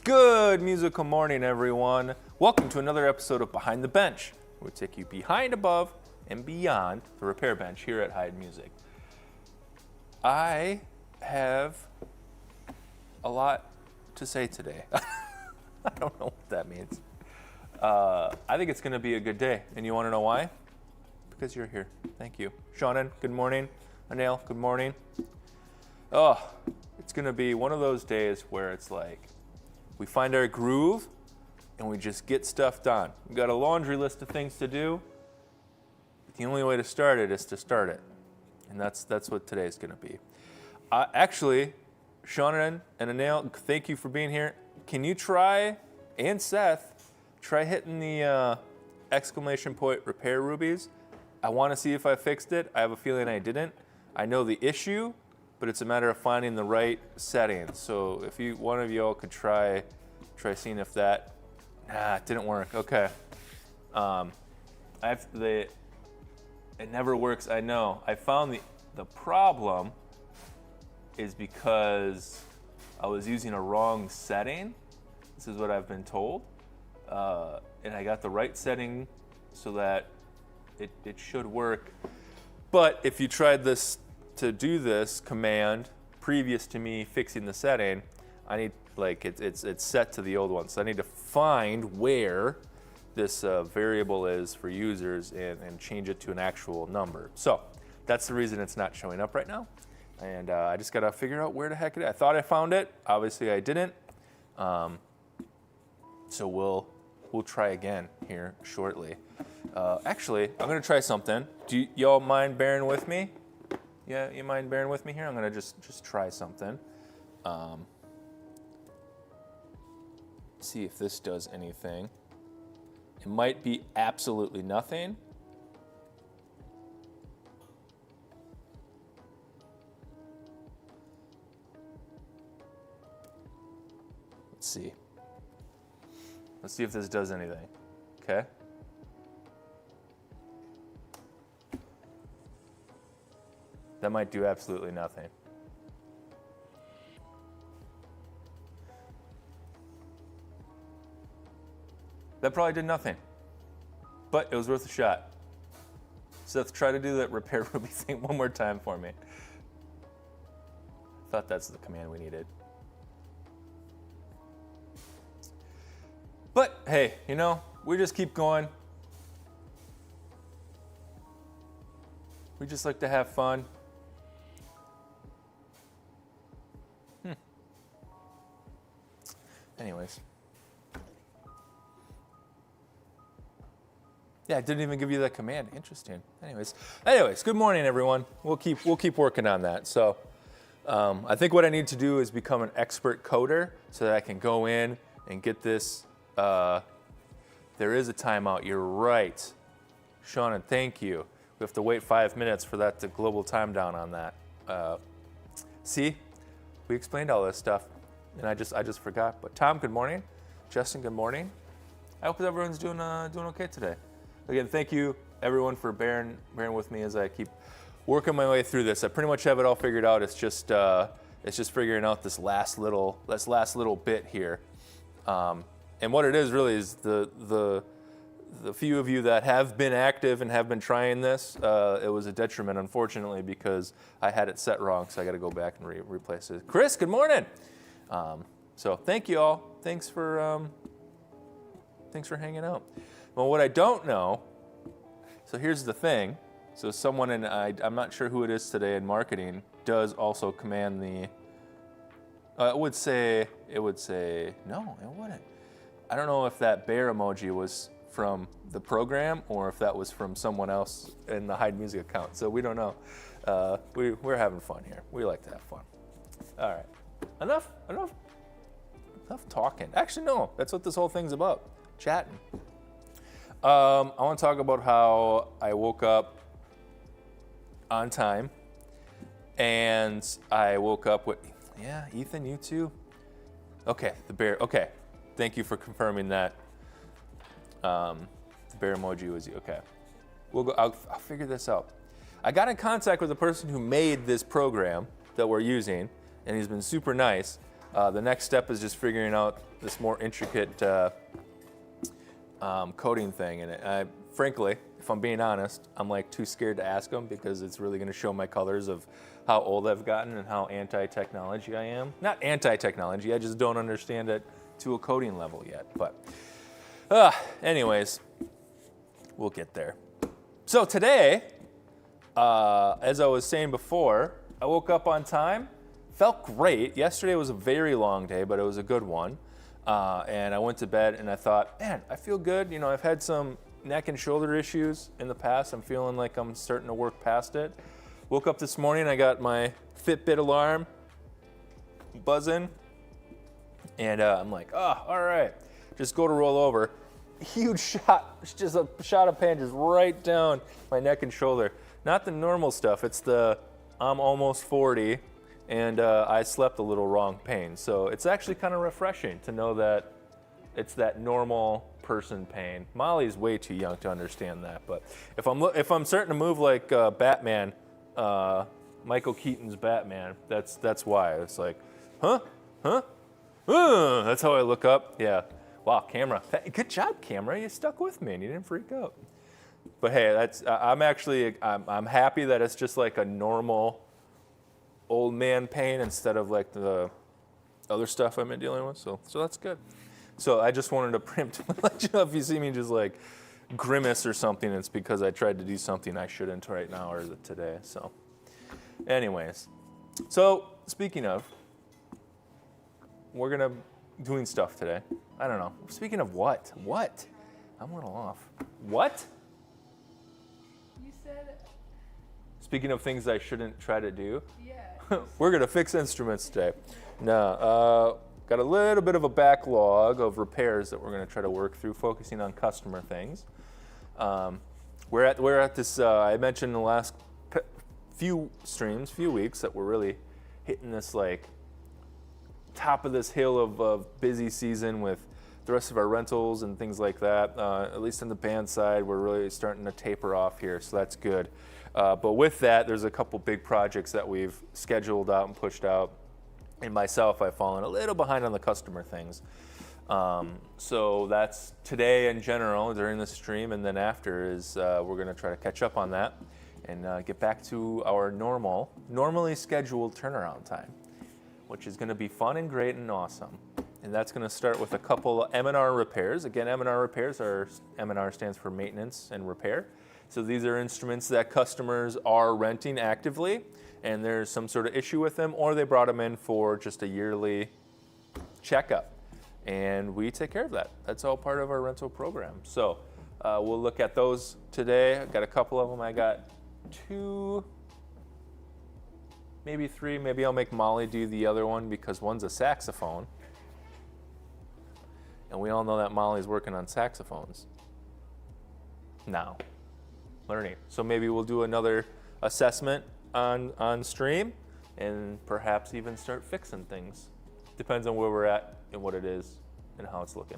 Good musical morning, everyone. Welcome to another episode of Behind the Bench, where we take you behind, above, and beyond the repair bench here at Heid Music. I have a lot to say today. I don't know what that means. I think it's going to be a good day, and you want to know why? Because you're here. Thank you. Shannon, good morning. Anil, good morning. Oh, it's going to be one of those days where it's like, we find our groove and we just get stuff done. We've got a laundry list of things to do. The only way to start it is to start it. And that's what today's gonna be. Actually, Shannon and Anil, thank you for being here. Can you try, and Seth, try hitting the exclamation point repair rubies? I wanna see if I fixed it. I have a feeling I didn't. I know the issue, but it's a matter of finding the right settings. So if one of y'all could try seeing if that, it didn't work, okay. It never works, I know. I found the problem is because I was using a wrong setting. This is what I've been told. And I got the right setting so that it should work. But if you tried this, to do this command previous to me fixing the setting, I need, like, it's set to the old one. So I need to find where this variable is for users and change it to an actual number. So that's the reason it's not showing up right now. And I just gotta figure out where the heck it is. I thought I found it, obviously I didn't. So we'll try again here shortly. Actually, I'm gonna try something. Do y'all mind bearing with me? Yeah, you mind bearing with me here? I'm gonna just try something. See if this does anything. It might be absolutely nothing. Let's see. Let's see if this does anything, okay? That might do absolutely nothing. That probably did nothing, but it was worth a shot. Seth, try to do that repair ruby thing one more time for me. I thought that's the command we needed. But hey, you know, we just keep going. We just like to have fun. Anyways. Yeah, I didn't even give you that command. Interesting. Anyways, good morning, everyone. We'll keep working on that. So, I think what I need to do is become an expert coder so that I can go in and get this. There is a timeout. You're right, Sean, and thank you. We have to wait 5 minutes for that to global time down on that. See, we explained all this stuff, and I just forgot. But Tom, good morning. Justin, good morning. I hope everyone's doing okay today. Again, thank you everyone for bearing with me as I keep working my way through this. I pretty much have it all figured out. It's just figuring out this last little bit here. And what it is really is the few of you that have been active and have been trying this, it was a detriment, unfortunately, because I had it set wrong, so I got to go back and replace it. Chris, good morning. So thank you all. Thanks for hanging out. Well, what I don't know, so here's the thing. So someone I'm not sure who it is today in marketing, does also command the, it would say, no, it wouldn't. I don't know if that bear emoji was from the program or if that was from someone else in the Heid Music account. So we don't know. We're having fun here. We like to have fun. All right, enough talking. Actually, no, that's what this whole thing's about, chatting. I want to talk about how I woke up on time, and I woke up with, yeah, Ethan, you too? Okay, the bear, okay. Thank you for confirming that. The bear emoji was you, okay. We'll go, I'll figure this out. I got in contact with the person who made this program that we're using, and he's been super nice. The next step is just figuring out this more intricate coating thing. And frankly, if I'm being honest, I'm like too scared to ask them because it's really going to show my colors of how old I've gotten and how anti-technology I am. Not anti-technology, I just don't understand it to a coding level yet. But anyways, we'll get there. So today, as I was saying before, I woke up on time, felt great. Yesterday was a very long day, but it was a good one. And I went to bed and I thought, man, I feel good. You know, I've had some neck and shoulder issues in the past. I'm feeling like I'm starting to work past it. Woke up this morning, I got my Fitbit alarm buzzing. And I'm like, oh, all right, just go to roll over. Huge shot, just a shot of pain just right down my neck and shoulder. Not the normal stuff, it's the I'm almost 40 and I slept a little wrong pain. So it's actually kind of refreshing to know that it's that normal person pain. Molly's way too young to understand that, but if I'm starting to move like Batman, Michael Keaton's Batman, that's why. It's like, huh? That's how I look up. Yeah. Wow, camera. Good job, camera. You stuck with me and you didn't freak out. But hey, I'm happy that it's just like a normal old man pain instead of like the other stuff I've been dealing with. So that's good. So I just wanted to preemptively let you know if you see me just like grimace or something, it's because I tried to do something I shouldn't right now or today. So anyways, so speaking of, we're gonna doing stuff today. I don't know. Speaking of what? What? I'm a little off. What? You said. Speaking of things I shouldn't try to do. Yeah. We're gonna fix instruments today. No, got a little bit of a backlog of repairs that we're gonna try to work through, focusing on customer things. We're at this. I mentioned in the last few weeks that we're really hitting this like top of this hill of busy season with the rest of our rentals and things like that. At least on the band side, we're really starting to taper off here, so that's good. But with that, there's a couple big projects that we've scheduled out and pushed out. And myself, I've fallen a little behind on the customer things. So that's today in general during the stream, and then after is we're going to try to catch up on that and get back to our normally scheduled turnaround time, which is going to be fun and great and awesome. And that's going to start with a couple M&R repairs. Again, M&R repairs M&R stands for maintenance and repair. So these are instruments that customers are renting actively, and there's some sort of issue with them, or they brought them in for just a yearly checkup. And we take care of that. That's all part of our rental program. So we'll look at those today. I've got a couple of them. I got 2, maybe 3. Maybe I'll make Molly do the other one because one's a saxophone. And we all know that Molly's working on saxophones now, learning. So maybe we'll do another assessment on stream and perhaps even start fixing things. Depends on where we're at and what it is and how it's looking.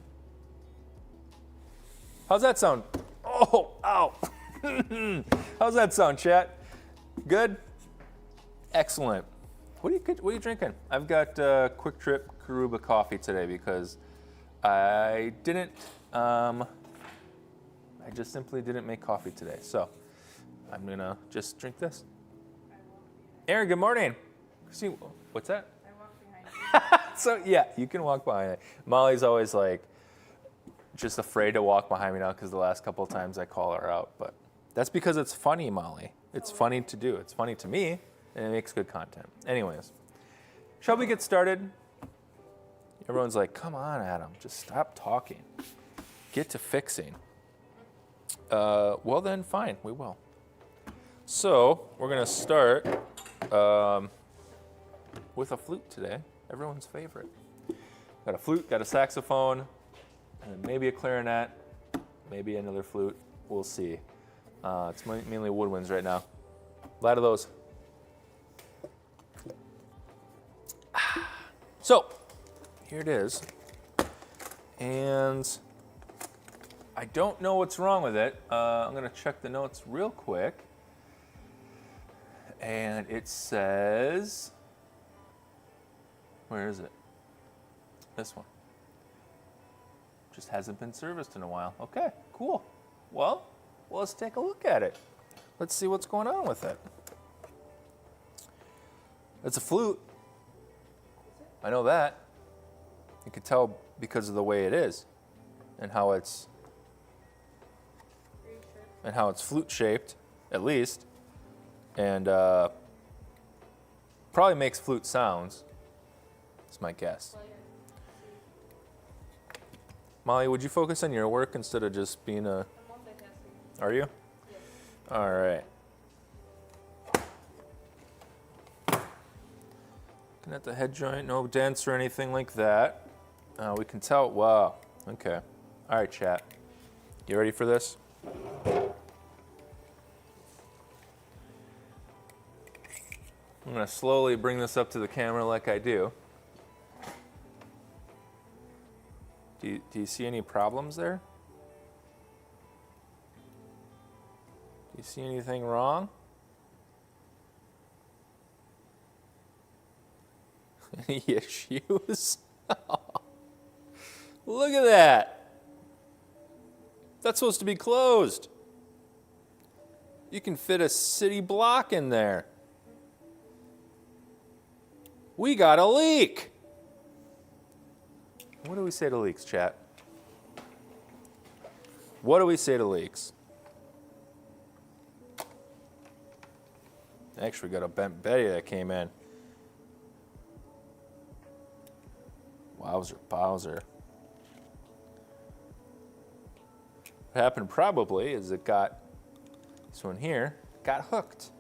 How's that sound? Oh, ow. How's that sound, chat? Good? Excellent. What are you drinking? I've got Quick Trip Karuba coffee today because I just simply didn't make coffee today. So I'm gonna just drink this. Aaron, good morning. See, what's that? I walk behind you. So yeah, you can walk behind it. Molly's always like just afraid to walk behind me now because the last couple of times I call her out. But that's because it's funny, Molly. It's funny to do. It's funny to me, and it makes good content. Anyways, shall we get started? Everyone's like, come on, Adam, just stop talking. Get to fixing. Well then, fine, we will. So we're gonna start with a flute today, everyone's favorite. Got a flute, got a saxophone, and maybe a clarinet, maybe another flute, we'll see. It's mainly woodwinds right now. A lot of those. So, here it is. And I don't know what's wrong with it. I'm gonna check the notes real quick. And it says, where is it? This one. Just hasn't been serviced in a while. Okay, cool. Well, let's take a look at it. Let's see what's going on with it. It's a flute. I know that. You can tell because of the way it is and how it's flute shaped, at least. And probably makes flute sounds. That's my guess. Molly, would you focus on your work instead of just being a... Are you? Yes. All right. Looking at the head joint, no dents or anything like that. We can tell, wow, okay. All right, chat. You ready for this? I'm gonna slowly bring this up to the camera like I do. Do you see any problems there? Do you see anything wrong? Any issues? Look at that. That's supposed to be closed. You can fit a city block in there. We got a leak. What do we say to leaks, chat? What do we say to leaks? Actually, got a bent Betty that came in. Wowzer, Bowser. What happened probably is it got, this one here, got hooked.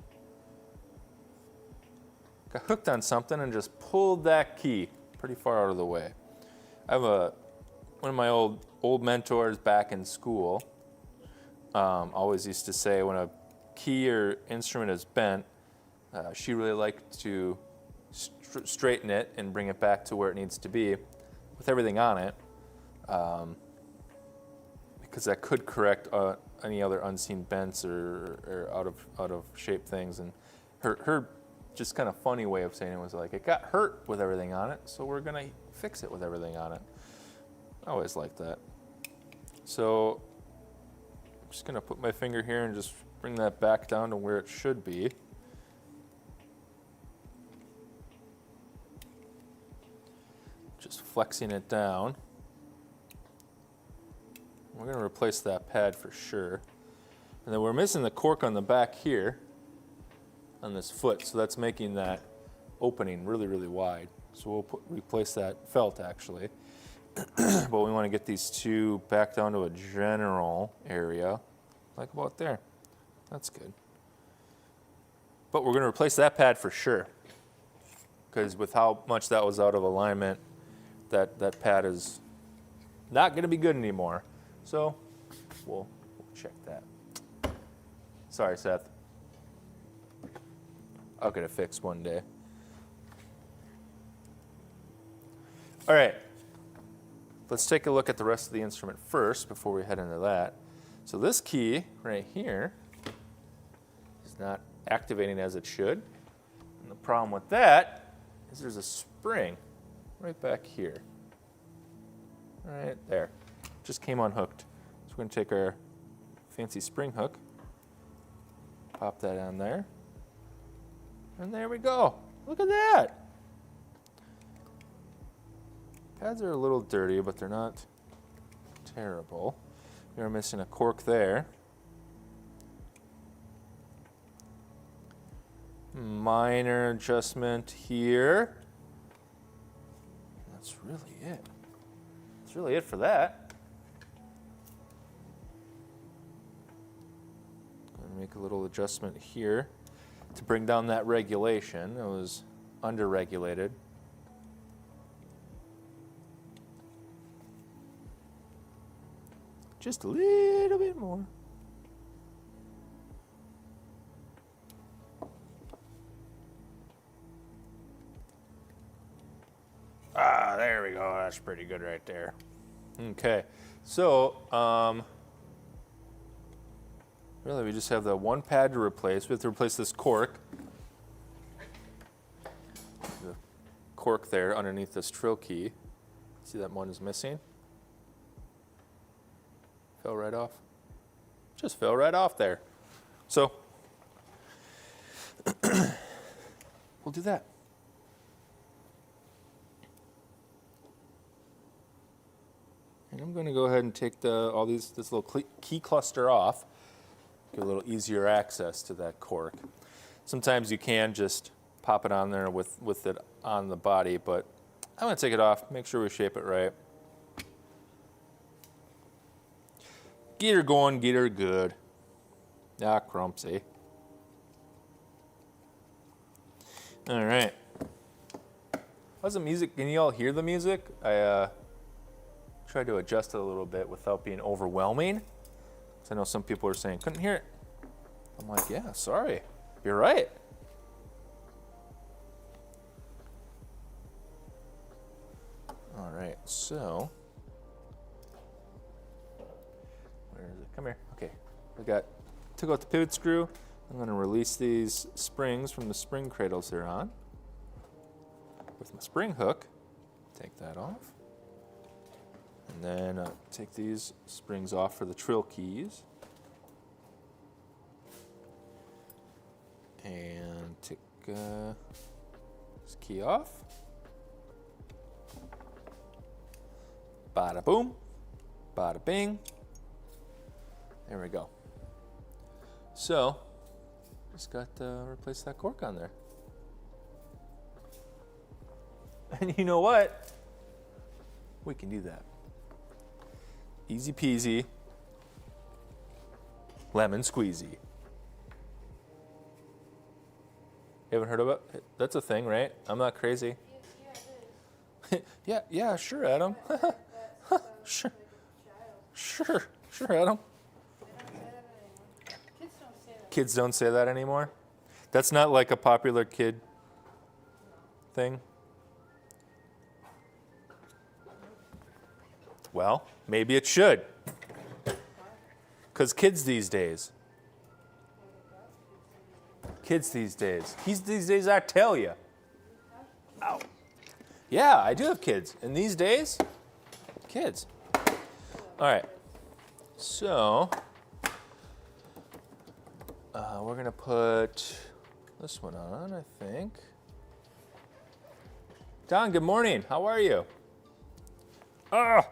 Got hooked on something and just pulled that key pretty far out of the way. I have one of my old mentors back in school always used to say when a key or instrument is bent, she really liked to straighten it and bring it back to where it needs to be with everything on it, because that could correct any other unseen bends or out of shape things. And her just kind of funny way of saying it was like, it got hurt with everything on it, so we're gonna fix it with everything on it. I always like that. So I'm just gonna put my finger here and just bring that back down to where it should be. Just flexing it down. We're gonna replace that pad for sure. And then we're missing the cork on the back here on this foot, so that's making that opening really, really wide. So we'll replace that felt actually. But we want to get these two back down to a general area, like about there. That's good. But we're going to replace that pad for sure, because with how much that was out of alignment, that pad is not going to be good anymore. So we'll check that. Sorry, Seth. I'll get it fixed one day. All right. Let's take a look at the rest of the instrument first before we head into that. So this key right here is not activating as it should. And the problem with that is there's a spring right back here. Right there. Just came unhooked. So we're going to take our fancy spring hook, pop that on there, and there we go. Look at that. Pads are a little dirty, but they're not terrible. We're missing a cork there. Minor adjustment here. That's really it. That's really it for that. Gonna make a little adjustment here to bring down that regulation. It was under-regulated. Just a little bit more. Ah, there we go. That's pretty good right there. Okay, so really we just have the one pad to replace. We have to replace this cork. The cork there underneath this trill key. See that one is missing? Fell right off. Just fell right off there. So, we'll do that. And I'm going to go ahead and take this little key cluster off. Get a little easier access to that cork. Sometimes you can just pop it on there with it on the body, but I'm going to take it off, make sure we shape it right. Get her going, get her good. Ah, crumpsy. All right. How's the music? Can you all hear the music? I tried to adjust it a little bit without being overwhelming. So I know some people are saying, couldn't hear it. I'm like, yeah, sorry. You're right. All right, so. Where is it? Come here. Okay. Took out the pivot screw. I'm going to release these springs from the spring cradles they're on with my spring hook. Take that off. And then take these springs off for the trill keys. And take this key off. Bada boom. Bada bing. There we go. So, just got to replace that cork on there. And you know what? We can do that. Easy peasy, lemon squeezy. You haven't heard of it? That's a thing, right? I'm not crazy. Yeah, sure, Adam. Sure, Adam. Kids don't say that anymore. That's not like a popular kid thing. Well, maybe it should. Because kids these days, I tell you. Ow. Yeah, I do have kids. And these days, kids. All right. So, we're going to put this one on, I think. Don, good morning. How are you? Ah,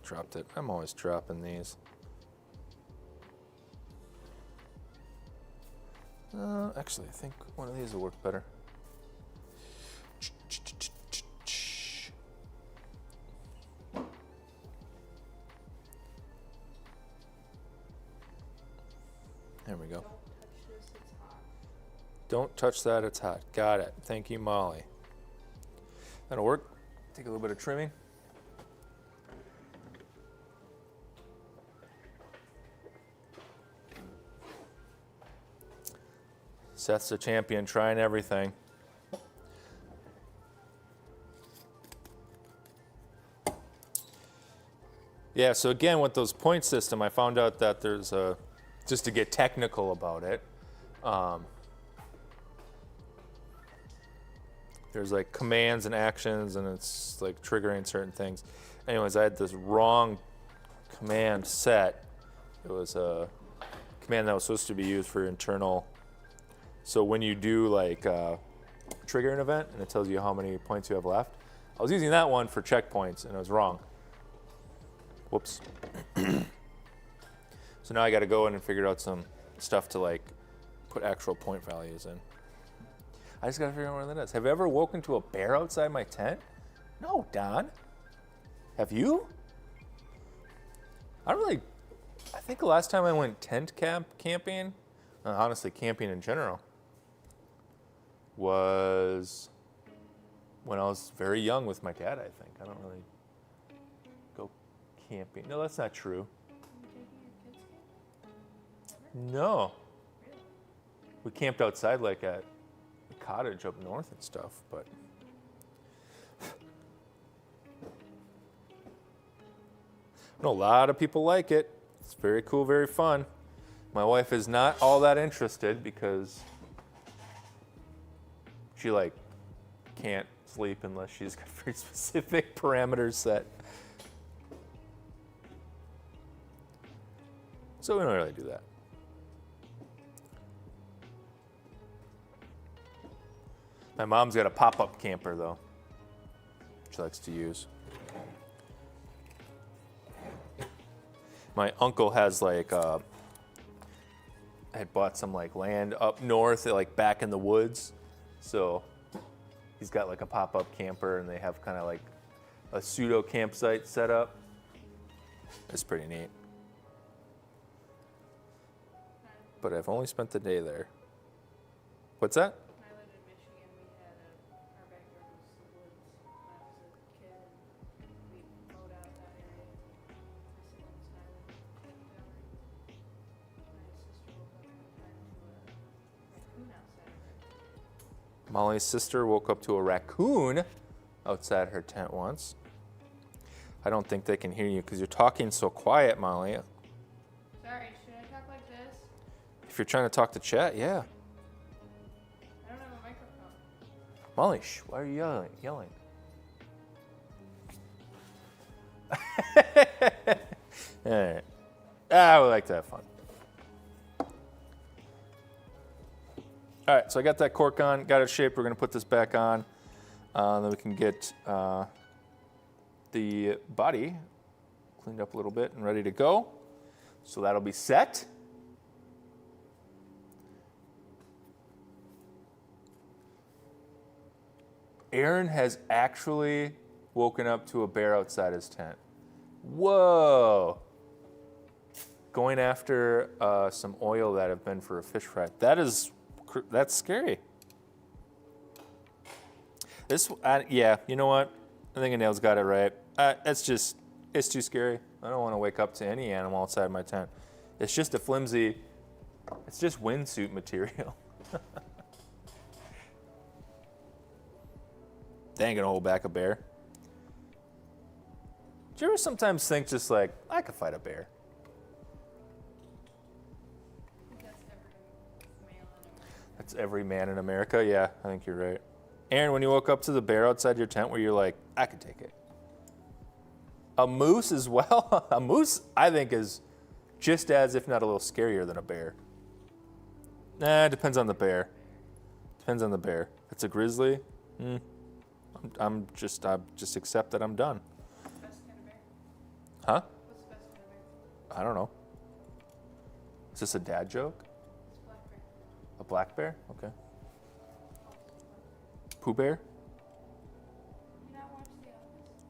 dropped it. I'm always dropping these. Actually, I think one of these will work better. There we go. Don't touch that, it's hot. Got it. Thank you, Molly. That'll work. Take a little bit of trimming. Seth's the champion, trying everything. Yeah, so again, with those point system, I found out that there's a, just to get technical about it, there's like commands and actions, and it's like triggering certain things. Anyways, I had this wrong command set. It was a command that was supposed to be used for internal. So when you do like trigger an event and it tells you how many points you have left, I was using that one for checkpoints and I was wrong. Whoops. So now I got to go in and figure out some stuff to like put actual point values in. I just got to figure out where that is. Have you ever woken to a bear outside my tent? No, Don. Have you? I think the last time I went tent camping, honestly camping in general, was when I was very young with my dad, I think. I don't really go camping. No, that's not true. No. We camped outside like at a cottage up north and stuff, but I know a lot of people like it. It's very cool, very fun. My wife is not all that interested because she like can't sleep unless she's got very specific parameters set. So we don't really do that. My mom's got a pop-up camper though, she likes to use. My uncle has like, had bought some like land up north, like back in the woods. So he's got like a pop-up camper and they have kind of like a pseudo campsite set up. It's pretty neat. But I've only spent the day there. What's that? When I lived in Michigan, we had our backyard was the woods when I was a kid. We mowed out that area. My siblings and I lived down there. My sister woke up one time to a raccoon outside of her. Molly's sister woke up to a raccoon outside her tent once. I don't think they can hear you because you're talking so quiet, Molly. Sorry, should I talk like this? If you're trying to talk to chat, yeah. I don't have a microphone. Molly, shh, why are you yelling? All right. We like to have fun. All right, so I got that cork on, got it shaped. We're going to put this back on. Then we can get the body cleaned up a little bit and ready to go. So that'll be set. Aaron has actually woken up to a bear outside his tent. Whoa. Going after some oil that have been for a fish fry. That's scary. Yeah, you know what? I think Anel's got it right. It's too scary. I don't want to wake up to any animal outside my tent. It's just a flimsy, it's just windsuit material. They ain't gonna hold back a bear. Do you ever sometimes think just like, I could fight a bear? I think that's every male in America. That's every man in America? Yeah, I think you're right. Aaron, when you woke up to the bear outside your tent, where you're like, I could take it. A moose as well? A moose, I think, is just as, if not a little scarier than a bear. Nah, it depends on the bear. Depends on the bear. If it's a grizzly, I'm just accept that I'm done. What's the best kind of bear? Huh? What's the best kind of bear? I don't know. Is this a dad joke? It's black bear. A black bear? Okay. Pooh Bear? You not watch The Office?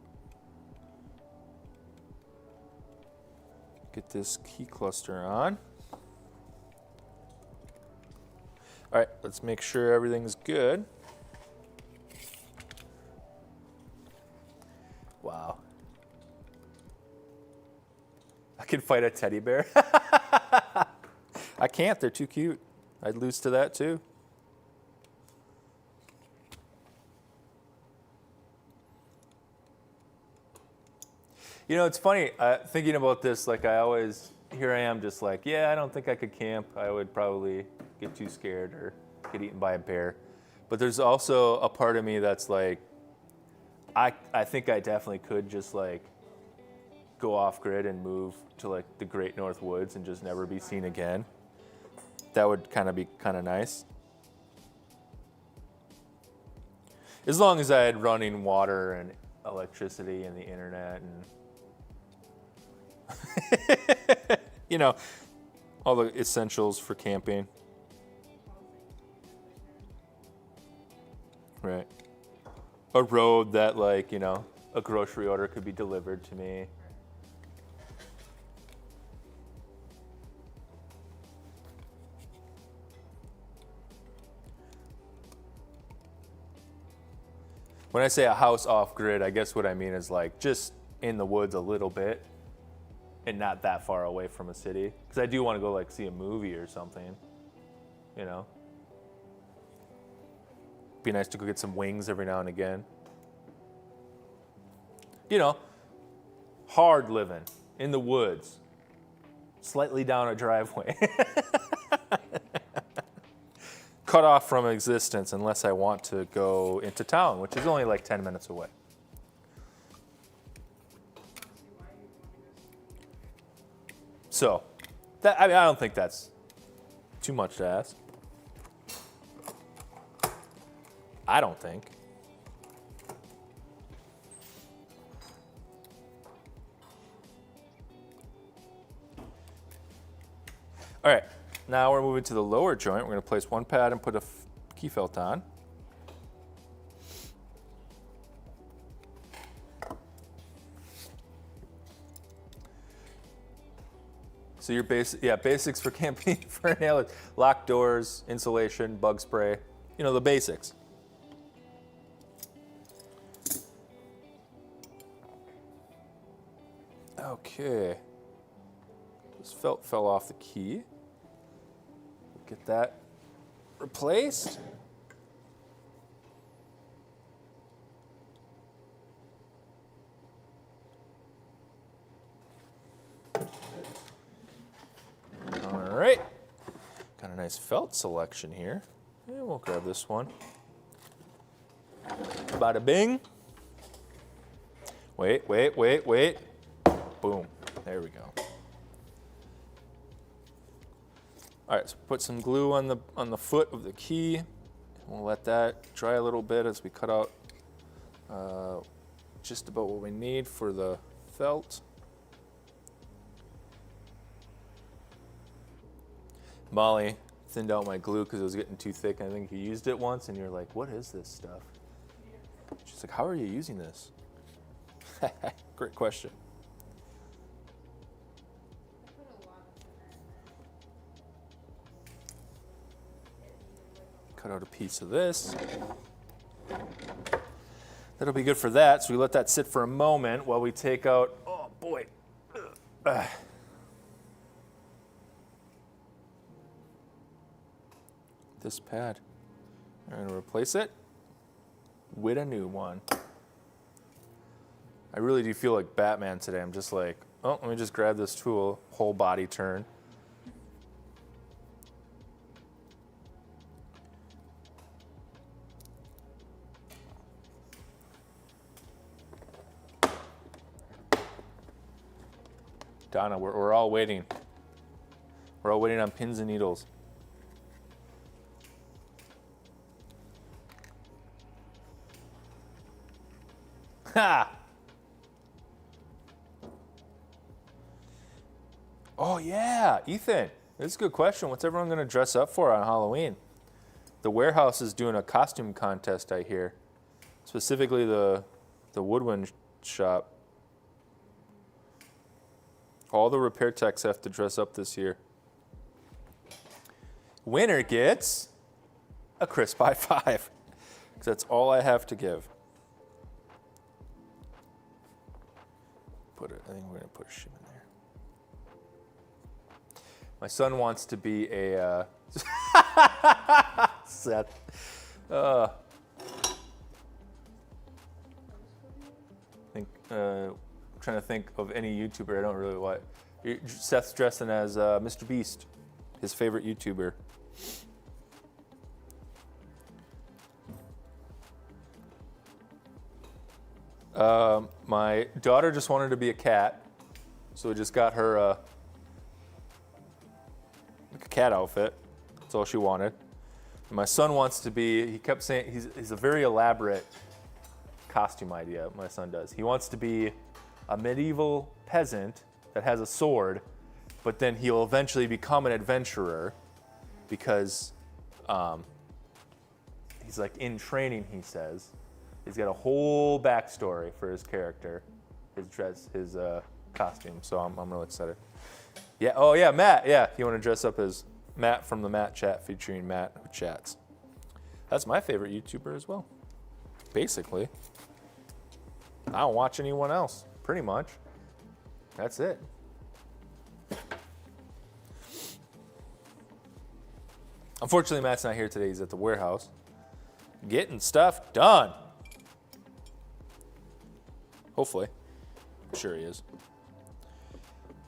Get this key cluster on. All right, let's make sure everything's good. Wow. I can fight a teddy bear. I can't, they're too cute. I'd lose to that too. You know, it's funny, thinking about this, like here I am just like, yeah, I don't think I could camp. I would probably get too scared or get eaten by a bear. But there's also a part of me that's like, I think I definitely could just like go off grid and move to like the Great North Woods and just never be seen again. That would be kind of nice. As long as I had running water and electricity and the internet and you know, all the essentials for camping. Right. A road that, like, you know, a grocery order could be delivered to me. When I say a house off grid, I guess what I mean is like just in the woods a little bit and not that far away from a city. Because I do want to go like see a movie or something, you know. Be nice to go get some wings every now and again. You know, hard living in the woods, slightly down a driveway. Cut off from existence unless I want to go into town, which is only like 10 minutes away. So, I mean, I don't think that's too much to ask. I don't think. All right, now we're moving to the lower joint. We're going to place one pad and put a key felt on. So your basics for camping for nailers: locked doors, insulation, bug spray. You know, the basics. Okay. This felt fell off the key. Get that replaced. All right. Got a nice felt selection here. And we'll grab this one. Bada bing. Wait. Boom. There we go. All right, so put some glue on the foot of the key. We'll let that dry a little bit as we cut out just about what we need for the felt. Molly thinned out my glue because it was getting too thick. I think you used it once and you're like, what is this stuff? She's like, how are you using this? Great question. Cut out a piece of this. That'll be good for that. So we let that sit for a moment while we take out, oh boy. This pad. I'm going to replace it with a new one. I really do feel like Batman today. I'm just like, oh, let me just grab this tool, whole body turn. Donna, we're all waiting. We're all waiting on pins and needles. Ha! Oh yeah, Ethan. That's a good question. What's everyone going to dress up for on Halloween? The warehouse is doing a costume contest, I hear. Specifically the woodwind shop. All the repair techs have to dress up this year. Winner gets a crisp high five. 'Cause that's all I have to give. I think we're going to put a shim in there. My son wants to be a Seth. Trying to think of any YouTuber. I don't really want. Seth's dressing as Mr. Beast, his favorite YouTuber. My daughter just wanted to be a cat, so we just got her a cat outfit. That's all she wanted. And my son wants to be. He kept saying he's a very elaborate costume idea. My son does. He wants to be a medieval peasant that has a sword, but then he'll eventually become an adventurer because he's like in training. He says. He's got a whole backstory for his character, his dress, his costume. So I'm really excited. Yeah. Oh yeah, Matt. Yeah, you want to dress up as Matt from the Matt Chat, featuring Matt who chats. That's my favorite YouTuber as well. Basically, I don't watch anyone else. Pretty much. That's it. Unfortunately, Matt's not here today. He's at the warehouse getting stuff done. Hopefully. I'm sure he is.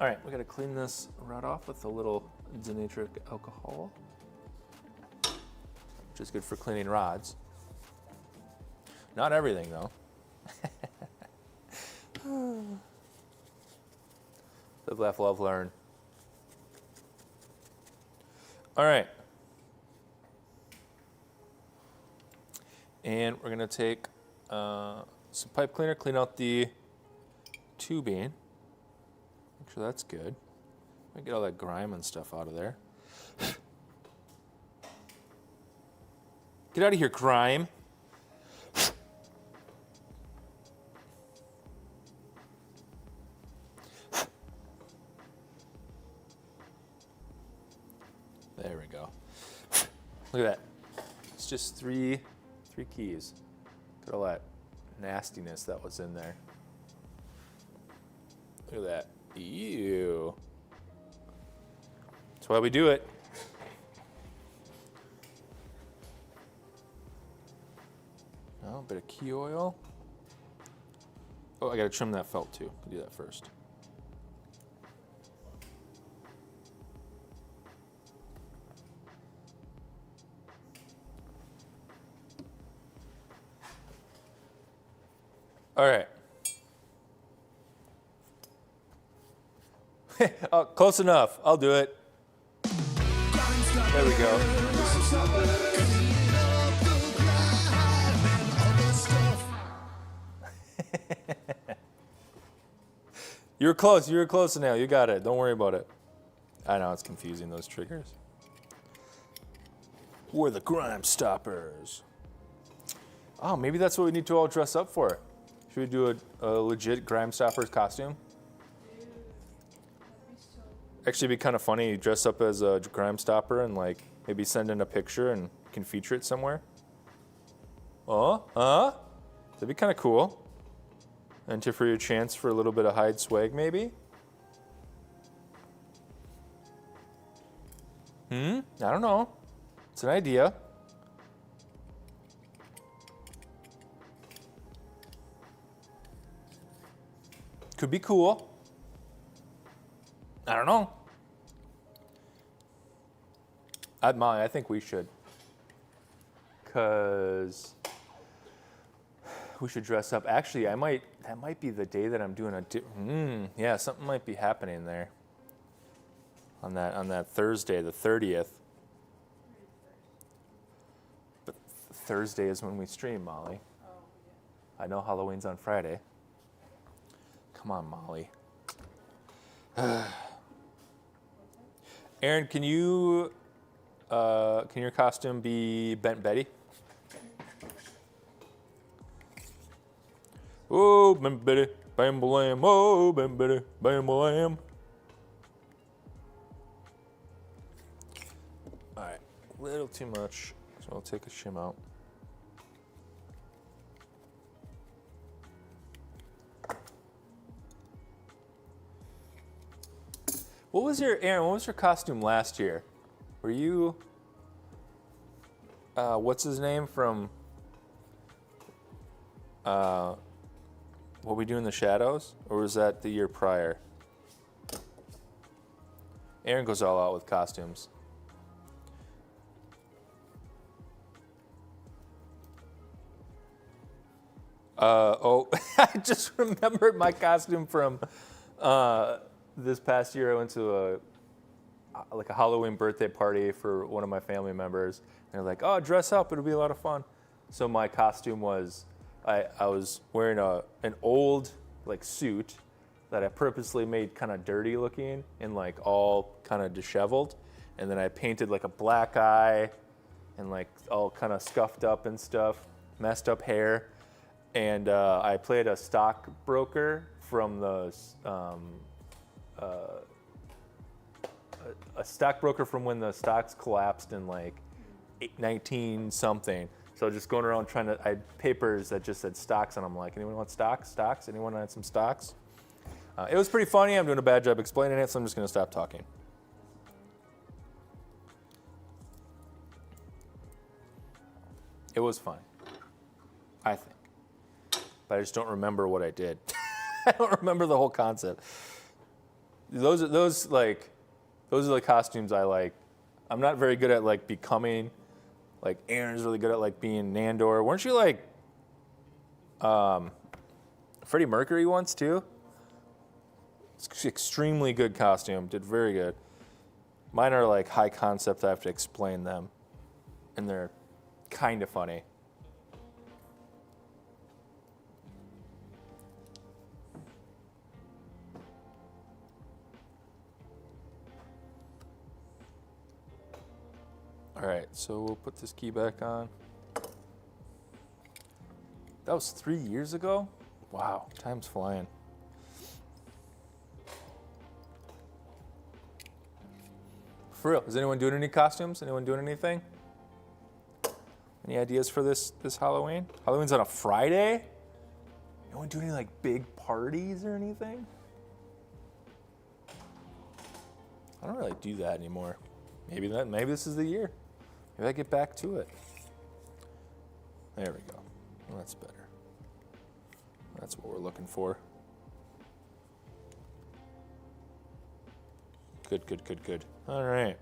All right, we got to clean this rod off with a little denatured alcohol, which is good for cleaning rods. Not everything, though. Live, laugh, love, learn. All right. And we're gonna take some pipe cleaner, clean out the tubing. Make sure that's good. Get all that grime and stuff out of there. Get out of here, grime. There we go. Look at that. It's just three keys. Look at all that nastiness that was in there. Look at that. Ew. That's why we do it. Oh, a bit of key oil. Oh, I gotta trim that felt too. I'll do that first. All right. Oh, close enough. I'll do it. There we go. You were close. You were close now. You got it. Don't worry about it. I know it's confusing, those triggers. We're the Grimestoppers. Oh, maybe that's what we need to all dress up for. Should we do a legit Grimestoppers costume? Actually, it'd be kind of funny. You dress up as a Grimestopper and like maybe send in a picture and you can feature it somewhere. That'd be kind of cool. Enter for your chance for a little bit of Heid swag, maybe. I don't know. It's an idea. Could be cool. I don't know. I think we should. Because we should dress up. Actually, that might be the day that I'm doing yeah, something might be happening there. On that Thursday, the 30th. But Thursday is when we stream, Molly. Oh, yeah. I know Halloween's on Friday. Come on, Molly. Aaron, can your costume be Bent Betty? Oh, Bent Betty, bam blam, oh, Bent Betty, bam blam. All right, a little too much, so I'll take a shim out. Aaron, what was your costume last year? Were you, what's his name from, What We Do in the Shadows? Or was that the year prior? Aaron goes all out with costumes. I just remembered my costume from, this past year. I went to a Halloween birthday party for one of my family members. And they're like, oh, dress up, it'll be a lot of fun. So my costume was, I was wearing an old suit that I purposely made kind of dirty looking and all kind of disheveled. And then I painted a black eye and all kind of scuffed up and stuff, messed up hair. And I played a stockbroker from the, a stockbroker from when the stocks collapsed in 19 something. So just going around I had papers that just said stocks on them. Anyone want stocks? Stocks? Anyone want some stocks? It was pretty funny. I'm doing a bad job explaining it, so I'm just going to stop talking. It was fun, I think. But I just don't remember what I did. I don't remember the whole concept. Those are the costumes I like. I'm not very good at becoming. Aaron's really good at being Nandor. Weren't you Freddie Mercury once too? It's extremely good costume. Did very good. Mine are like high concept. I have to explain them, and they're kind of funny. All right, so we'll put this key back on. That was 3 years ago? Wow, time's flying. For real, is anyone doing any costumes? Anyone doing anything? Any ideas for this Halloween? Halloween's on a Friday? Anyone doing any like big parties or anything? I don't really do that anymore. Maybe this is the year. Maybe I get back to it. There we go. Well, that's better. That's what we're looking for. Good, good, good, good. All right.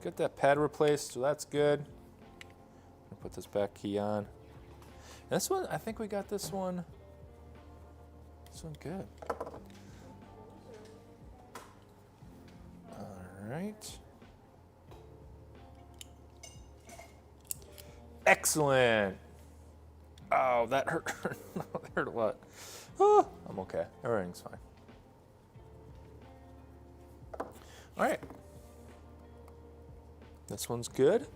Get that pad replaced, so that's good. I'll put this back key on. This one, I think we got this one. This one good. All right. Excellent. Oh, that hurt. That hurt a lot. Oh, I'm okay. Everything's fine. All right. This one's good.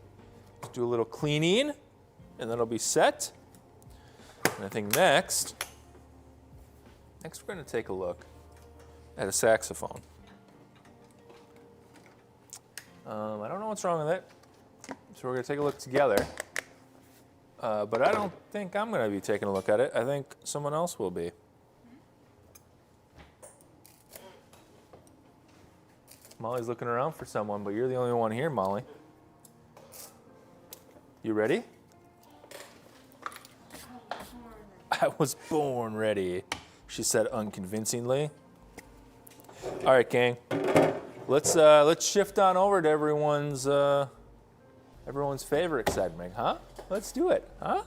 Let's do a little cleaning, and then it'll be set. And I think next we're going to take a look at a saxophone. I don't know what's wrong with it, so we're going to take a look together. But I don't think I'm going to be taking a look at it. I think someone else will be. Molly's looking around for someone, but you're the only one here, Molly. You ready? I was born ready, she said unconvincingly. All right, gang. Let's shift on over to everyone's favorite segment, huh? Let's do it, huh?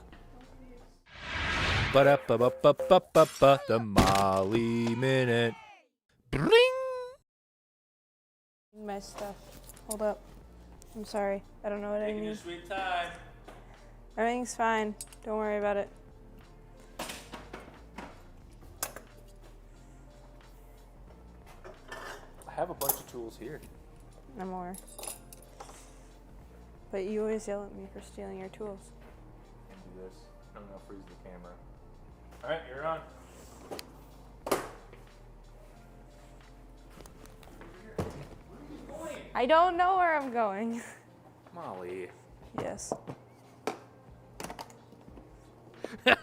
Ba-da-ba-ba-ba-ba-ba, the Molly Minute. Bring! My stuff. Hold up. I'm sorry. I don't know what I Taking need. your sweet time. Everything's fine. Don't worry about it. I have a bunch of tools here. I'm aware. But you always yell at me for stealing your tools. Can't do this. I'm gonna freeze the camera. All right, you're on. I don't know where I'm going. Molly. Yes. You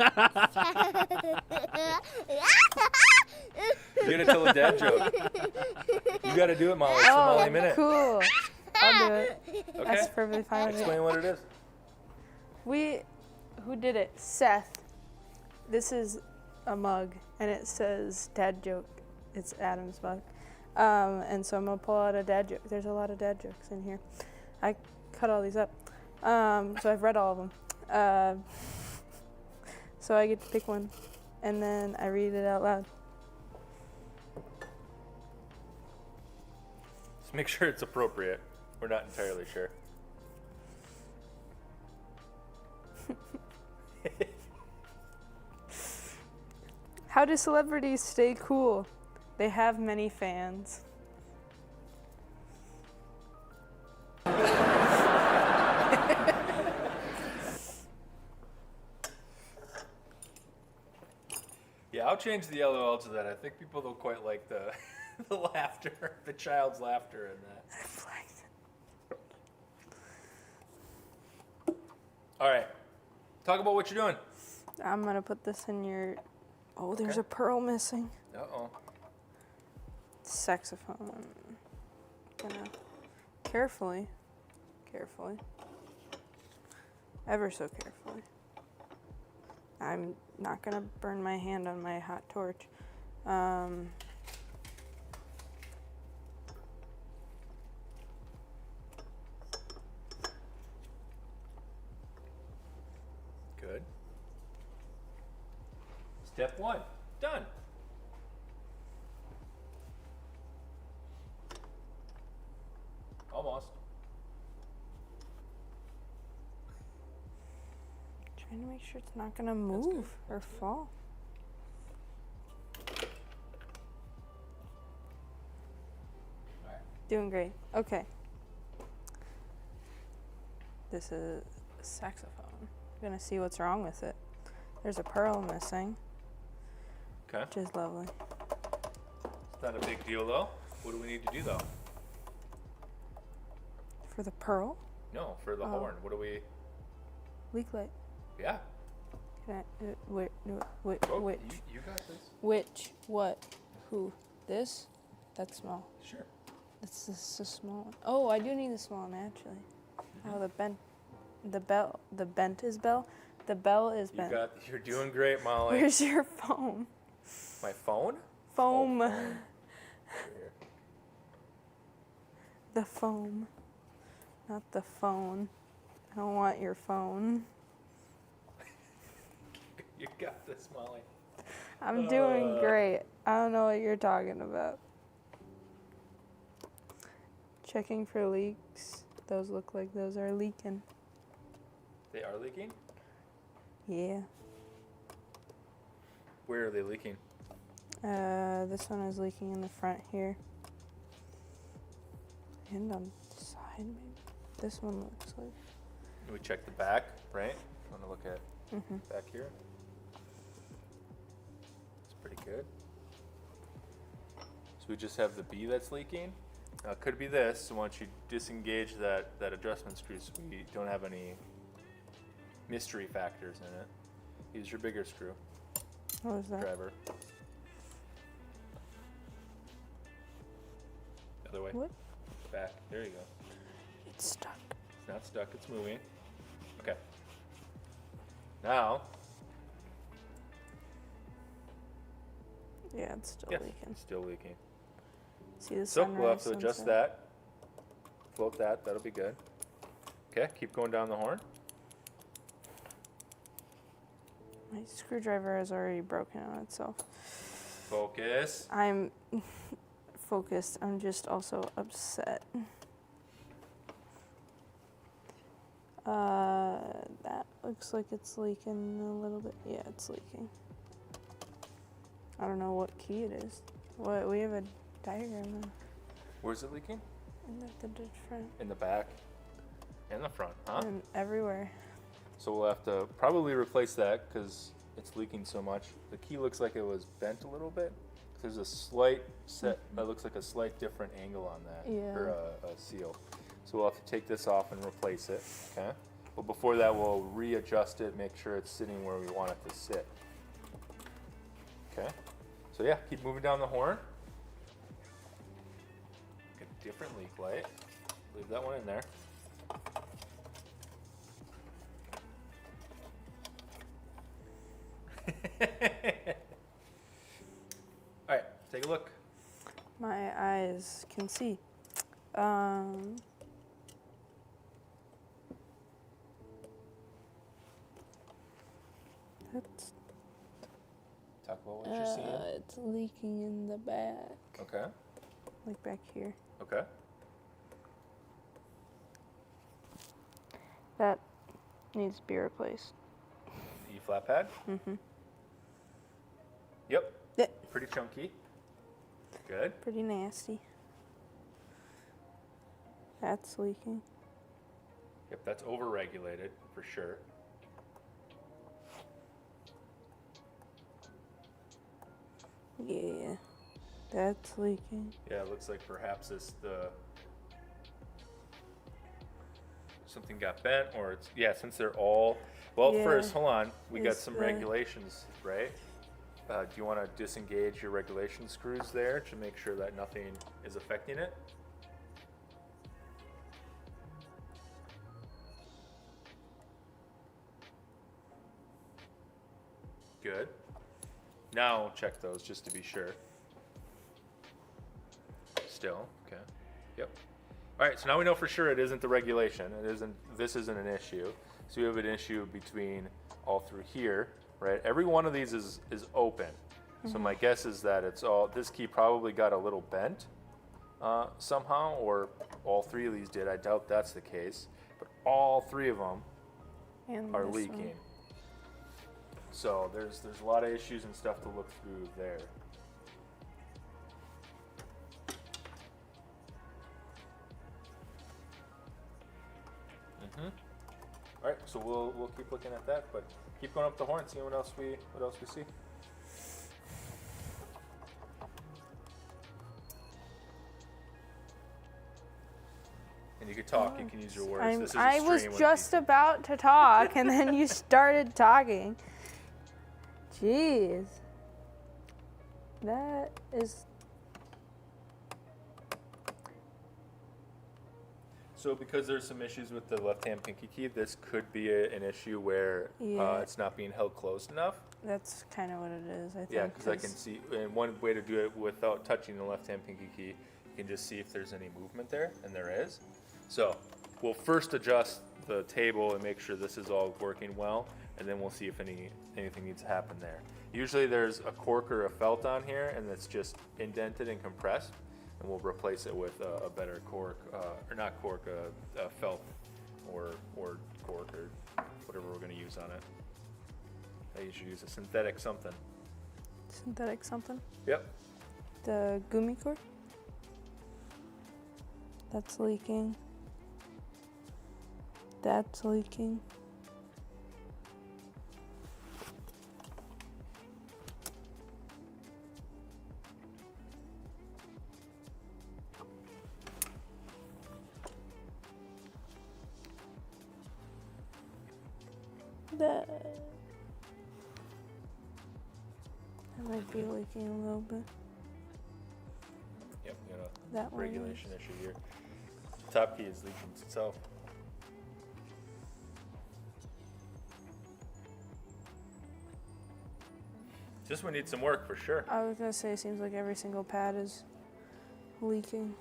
gotta tell a dad joke. You gotta do it, Molly. It's the Molly Minute. Cool. I'll do it. Okay. That's perfectly fine with me. Explain what it is. Who did it? Seth. This is a mug, and it says dad joke. It's Adam's mug. And so I'm gonna pull out a dad joke. There's a lot of dad jokes in here. I cut all these up. So I've read all of them. So I get to pick one, and then I read it out loud. Just make sure it's appropriate. We're not entirely sure. How do celebrities stay cool? They have many fans. Yeah, I'll change the LOL to that. I think people don't quite like the the laughter, the child's laughter in that. All right, talk about what you're doing. I'm gonna put this in your. Oh, there's Okay. a pearl missing. Uh-oh. Saxophone. Gonna carefully, ever so carefully. I'm not gonna burn my hand on my hot torch. Good. Step one, done. Make sure it's not gonna move or fall. Alright. Doing great. Okay. This is a saxophone. I'm gonna see what's wrong with it. There's a pearl missing, Okay. which is lovely. It's not a big deal though. What do we need to do though? For the pearl, No, for the Oh. horn. What do we? leak light. Yeah. Can I, wait, no, wait, Oh, which? you got this. Which? What? Who? This? That's small. Sure. This is a small one. Oh, I do need the small one actually. Oh, the bent is bell. The bell is bent. You're doing great, Molly. Where's your foam? My phone? Foam. Oh, phone. Right here. The foam. Not the phone. I don't want your phone. You got this, Molly. I'm doing great. I don't know what you're talking about. Checking for leaks. Those look like those are leaking. They are leaking? Yeah. Where are they leaking? This one is leaking in the front here. And on the side, maybe. This one looks like. We check the back, right? Want to look at back here? It's pretty good. So we just have the B that's leaking. Now it could be this. So once you disengage that adjustment screw, so we don't have any mystery factors in it. Use your bigger screw What was that? driver. The other way. What? Back. There you go. It's stuck. It's not stuck. It's moving. Okay. Now. Yeah, it's still Yes, leaking. still leaking. See the So sunrise, we'll have to adjust sunset? that. Float that. That'll be good. Okay. Keep going down the horn. My screwdriver is already broken on itself. Focus. I'm focused. I'm just also upset. That looks like it's leaking a little bit. Yeah, it's leaking. I don't know what key it is. What, we have a diagram Where's it leaking? in the front In the back and the front, huh? and everywhere. So we'll have to probably replace that because it's leaking so much. The key looks like it was bent a little bit. There's a slight set that looks like a slight different angle on that, or a seal. So we'll have to take this off and replace it, okay? But before that, we'll readjust it, make sure it's sitting where we want it to sit. Okay? So yeah, keep moving down the horn. Get a different leak light. Leave that one in there. All right, take a look. My eyes can see. That's Talk about what you're seeing. it's leaking in the back, Okay. like back here. Okay. That needs to be replaced. E flat pad. Mm-hmm. Yep. Yeah. Pretty chunky. Good. Pretty nasty. That's leaking. Yep, that's over-regulated for sure. Yeah, that's leaking. Yeah, it looks like perhaps something got bent, or it's since they're all Yeah. First, hold on, we got Is some the- regulations, right? Do you want to disengage your regulation screws there to make sure that nothing is affecting it? Good. Now check those just to be sure. Still, okay. Yep. All right, so now we know for sure it isn't the regulation. This isn't an issue. So we have an issue between all through here, right? Every one of these is open. So my guess is that this key probably got a little bent somehow, or all three of these did. I doubt that's the case, but all three of them And are this leaking. one. So there's a lot of issues and stuff to look through there. All right, so we'll keep looking at that, but keep going up the horn, seeing what else we see. And you can talk, you can use your words. This is a I was stream with just people. about to talk, and then you started talking. Jeez. That is... So because there's some issues with the left-hand pinky key, this could be an issue where Yeah. it's not being held closed enough. That's kind of what it is, I think. Yeah, because I can see, and one way to do it without touching the left-hand pinky key, you can just see if there's any movement there, and there is. So we'll first adjust the table and make sure this is all working well, and then we'll see if anything needs to happen there. Usually there's a cork or a felt on here, and it's just indented and compressed, and we'll replace it with a better cork, or not cork, a felt or cork or whatever we're going to use on it. I usually use a synthetic something. Synthetic something? Yep. The gummy cord? That's leaking. That's leaking. That might be leaking a little bit. Yep, we got a That one regulation issue here. Top key is leaking itself. This one needs some work for sure. I was gonna say, it seems like every single pad is leaking.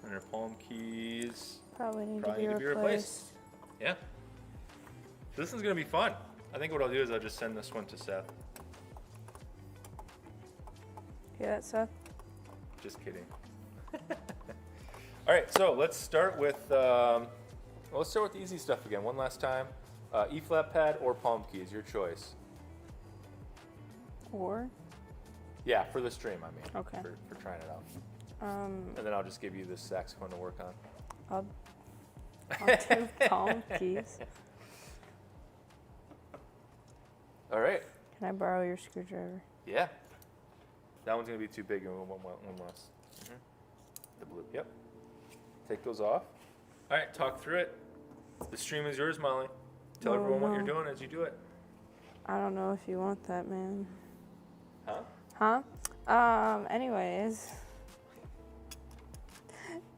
And our palm keys Probably need probably to need be to be replaced. replaced. Yeah. This one's gonna be fun. I think what I'll do is I'll just send this one to Seth. Hear that, Seth? Just kidding. All right, so let's start with the easy stuff again. One last time. E flat pad or palm keys, your choice. Or? Yeah, for the stream, I mean. Okay. For trying it out. And then I'll just give you this saxophone to work on. I'll do palm keys. All right. Can I borrow your screwdriver? Yeah. That one's gonna be too big and one less. The blue. Yep. Take those off. All right. Talk through it. The stream is yours, Molly. Tell everyone what you're doing as you do it. I don't know if you want that, man. Huh? Anyways.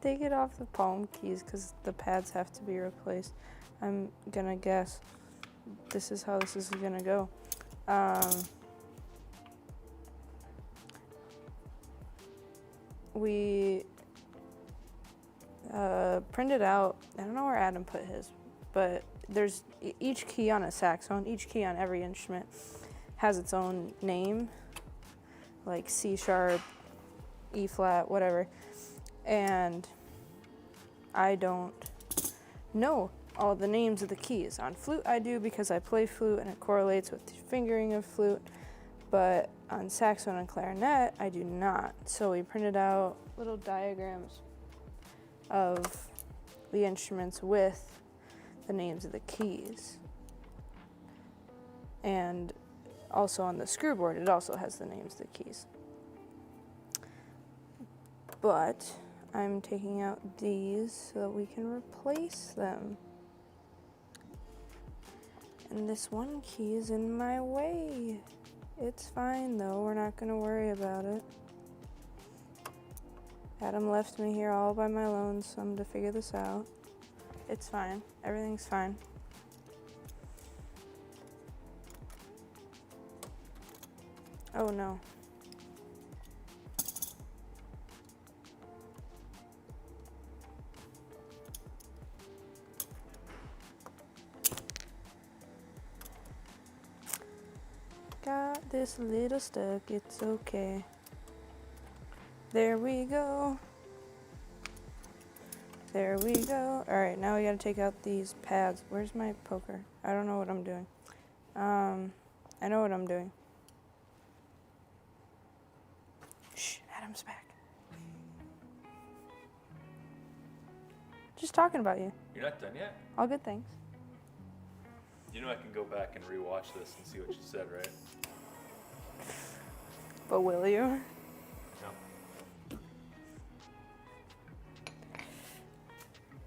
Take it off the palm keys because the pads have to be replaced. I'm gonna guess this is how this is gonna go. We printed out, I don't know where Adam put his, but there's each key on a saxophone, each key on every instrument has its own name, like C sharp, E flat, whatever. And I don't know all the names of the keys. On flute I do because I play flute and it correlates with the fingering of flute, but on saxophone and clarinet I do not. So we printed out little diagrams of the instruments with the names of the keys. And also on the screwboard it also has the names of the keys. But I'm taking out these so that we can replace them. And this one key is in my way. It's fine though, we're not gonna worry about it. Adam left me here all by my lonesome to figure this out. It's fine, everything's fine. Oh no. Got this little stuck, it's okay. There we go. There we go. All right, now we gotta take out these pads. Where's my poker? I don't know what I'm doing. I know what I'm doing. Shh, Adam's back. Just talking about you. You're not done yet? All good things. You know I can go back and rewatch this and see what you said, right? But will you? No.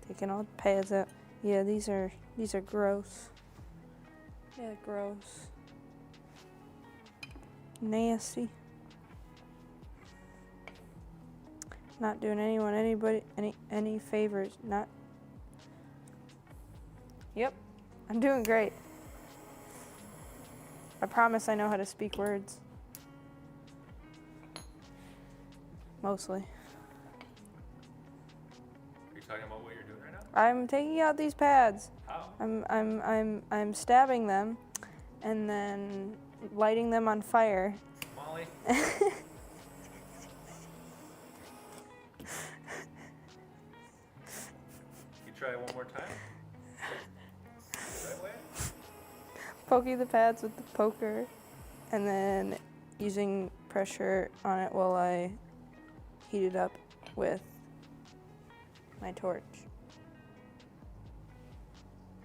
Taking all the pads out. Yeah, these are gross. Yeah, gross. Nasty. Not doing anyone any favors. Not. Yep, I'm doing great. I promise I know how to speak words. Mostly. Are you talking about what you're doing right now? I'm taking out these pads. How? I'm stabbing them and then lighting them on fire. Molly? You try it one more time? The right way? Poking the pads with the poker and then using pressure on it while I heat it up with my torch.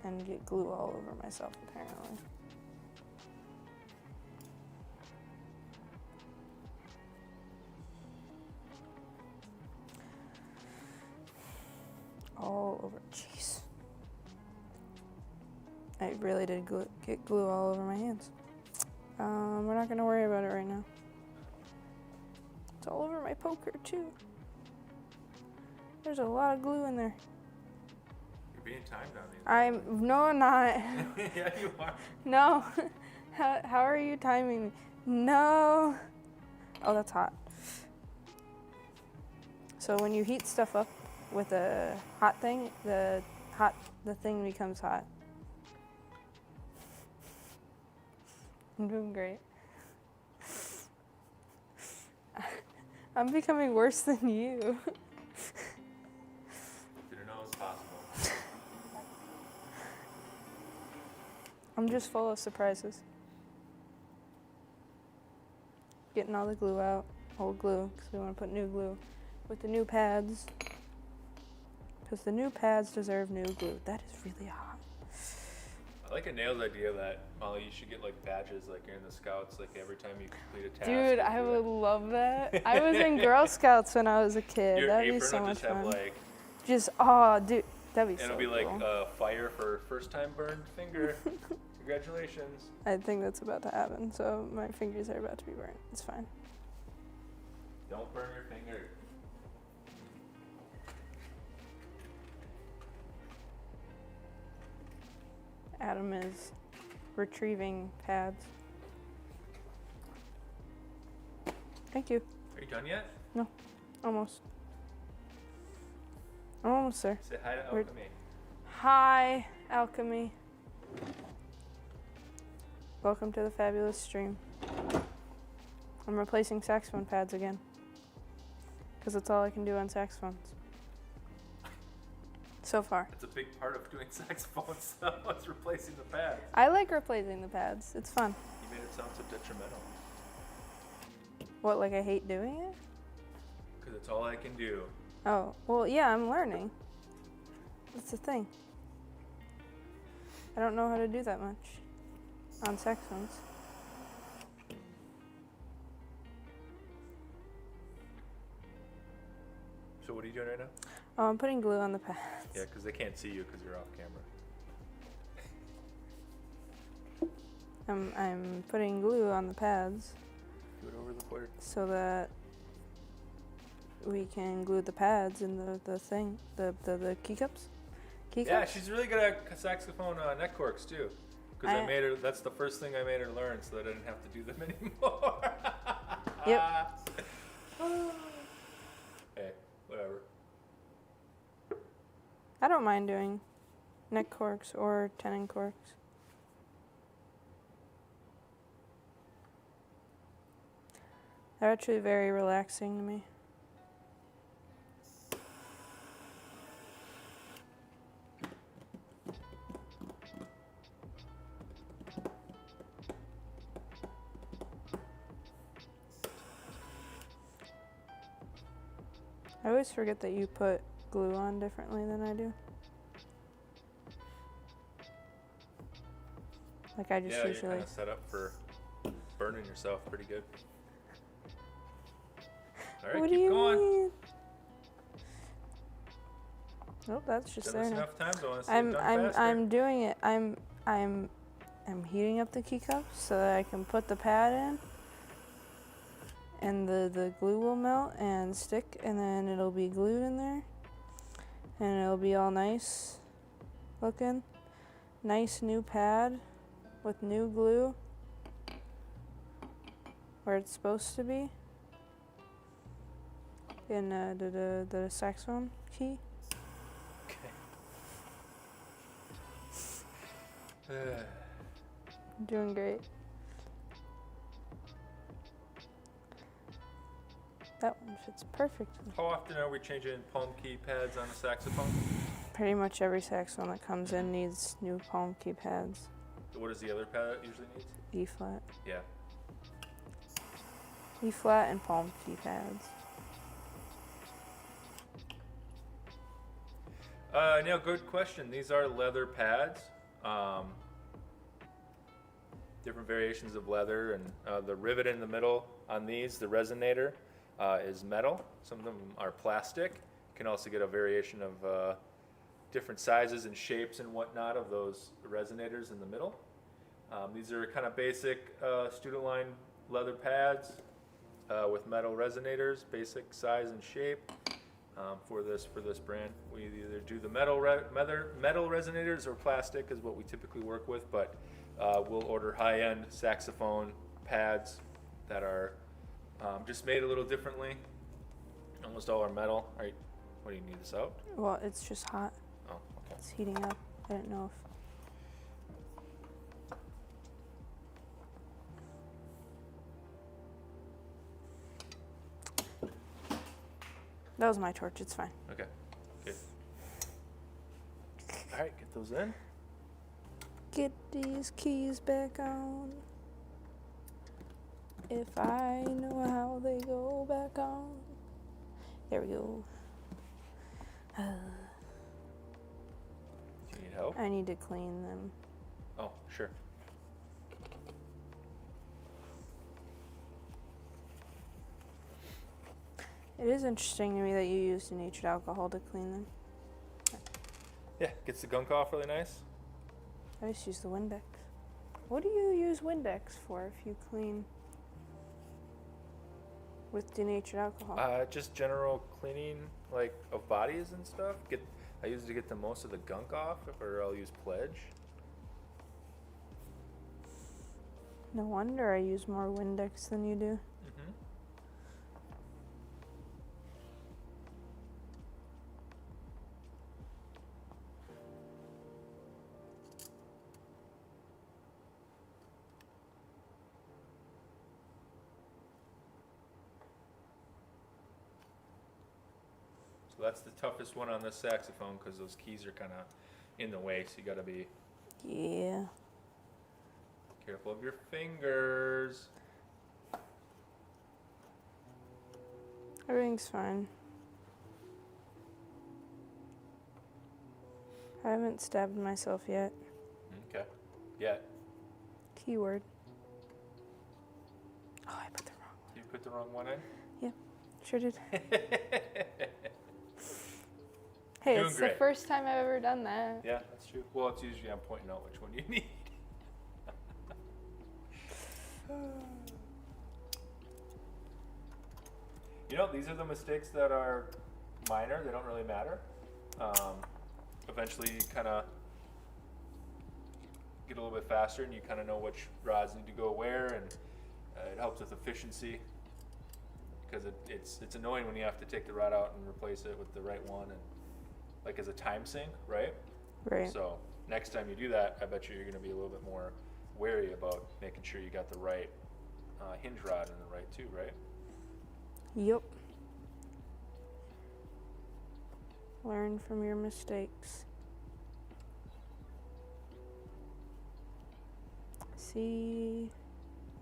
And get glue all over myself, apparently. All over, jeez. I really did get glue all over my hands. We're not gonna worry about it right now. It's all over my poker too. There's a lot of glue in there. You're being timed on these. No, I'm not. Yeah, you are. No. How are you timing me? No. Oh, that's hot. So when you heat stuff up with a hot thing, the thing becomes hot. I'm doing great. I'm becoming worse than you. Didn't know it was possible. I'm just full of surprises. Getting all the glue out, old glue, because we want to put new glue with the new pads. Because the new pads deserve new glue. That is really hot. I like a nailed idea that, Molly, you should get like badges like you're in the Scouts, like every time you complete a task. Dude, I would love that. I was in Girl Scouts when I was a kid. Your That'd be apron so will much just have fun. like, Oh, dude, that'd be and so it'll be cool. like fire for first time burned finger. Congratulations. I think that's about to happen, so my fingers are about to be burnt. It's fine. Don't burn your finger. Adam is retrieving pads. Thank you. Are you done yet? Almost. I'm almost there. Say hi to We're- Alchemy. Hi, Alchemy. Welcome to the fabulous stream. I'm replacing saxophone pads again. Because that's all I can do on saxophones. So far. That's a big part of doing saxophones, though, is replacing the pads. I like replacing the pads. It's fun. You made it sound so detrimental. What, like I hate doing it? Because it's all I can do. Oh, well, yeah, I'm learning. That's the thing. I don't know how to do that much on saxophones. So what are you doing right now? Oh, I'm putting glue on the pads. Yeah, because they can't see you because you're off camera. I'm putting glue on the pads Do it over the board. so that we can glue the pads in the thing, the key cups. Key Yeah, cups? she's really good at saxophone neck corks too. Because I I- made her. That's the first thing I made her learn, so that I didn't have to do them anymore. Yep. Hey, whatever. I don't mind doing neck corks or tenon corks. They're actually very relaxing to me. I always forget that you put glue on differently than I do. Like I just Yeah, you're usually. kind of set up for burning yourself pretty good. All right, What do keep you going. mean? Nope, that's just Give there us now. enough time. Don't want to see it done faster. I'm doing it. I'm heating up the key cups so that I can put the pad in, and the glue will melt and stick, and then it'll be glued in there, and it'll be all nice looking. Nice new pad with new glue where it's supposed to be in the saxophone key. Okay. Doing great. That one fits perfectly. How often are we changing palm key pads on a saxophone? Pretty much every saxophone that comes in needs new palm key pads. What does the other pad usually need? E flat. Yeah. E flat and palm key pads. Neil, good question. These are leather pads. Different variations of leather, and the rivet in the middle on these, the resonator, is metal. Some of them are plastic. You can also get a variation of different sizes and shapes and whatnot of those resonators in the middle. These are kind of basic student line leather pads with metal resonators, basic size and shape. For this brand, we either do the metal resonators or plastic is what we typically work with, but we'll order high-end saxophone pads that are just made a little differently. Almost all are metal. All right, what do you need this out? Well, it's just hot. Oh, okay. It's heating up. I didn't know if. That was my torch. It's fine. Okay, good. All right, get those in. Get these keys back on. If I know how they go back on. There we go. Do you need help? I need to clean them. Oh, sure. It is interesting to me that you used denatured alcohol to clean them. Yeah, gets the gunk off really nice. I just use the Windex. What do you use Windex for if you clean with denatured alcohol? Just general cleaning, like of bodies and stuff. I use it to get the most of the gunk off, or I'll use Pledge. No wonder I use more Windex than you do. Mm-hmm. So that's the toughest one on this saxophone because those keys are kind of in the way, so you got to be Yeah. careful of your fingers. Everything's fine. I haven't stabbed myself yet. Okay. Yeah. Keyword. Oh, I put the wrong one. You put the wrong one in? Sure did. Hey, Doing it's the great. first time I've ever done that. Yeah, that's true. Well, it's usually I'm pointing out which one you need. You know, these are the mistakes that are minor. They don't really matter. Eventually, you kind of get a little bit faster, and you kind of know which rods need to go where, and it helps with efficiency. Because it's annoying when you have to take the rod out and replace it with the right one, and like as a time sink, right? Right. So next time you do that, I bet you're going to be a little bit more wary about making sure you got the right hinge rod in the right too, right? Yep. Learn from your mistakes. See,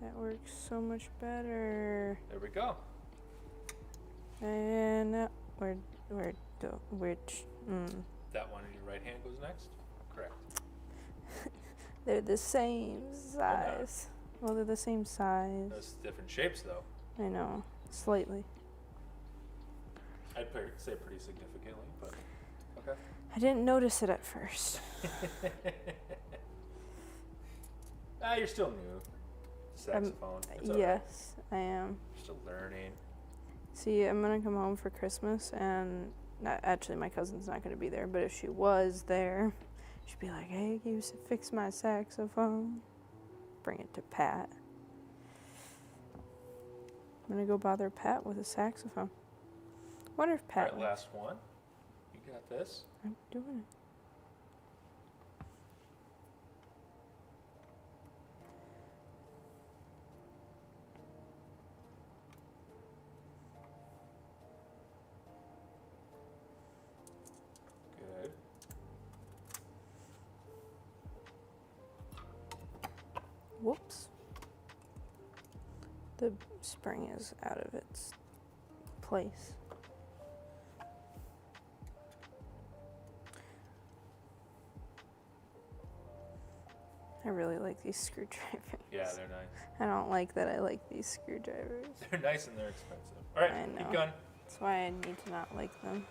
that works so much better. There we go. And which? That one in your right hand goes next? Correct. They're the same size. Well, they're the same size. Those different shapes, though. I know, slightly. I'd say pretty significantly, but okay. I didn't notice it at first. You're still new. Saxophone. It's all right. Yes, I am. You're still learning. See, I'm gonna come home for Christmas, and actually, my cousin's not gonna be there. But if she was there, she'd be like, "Hey, you fix my saxophone." Bring it to Pat. I'm gonna go bother Pat with a saxophone. Wonder if Pat. All right, last one. You got this. I'm doing it. Good. Whoops. The spring is out of its place. I really like these screwdrivers. Yeah, they're nice. I don't like that I like these screwdrivers. They're nice and they're expensive. All right, I keep know. going. That's why I need to not like them.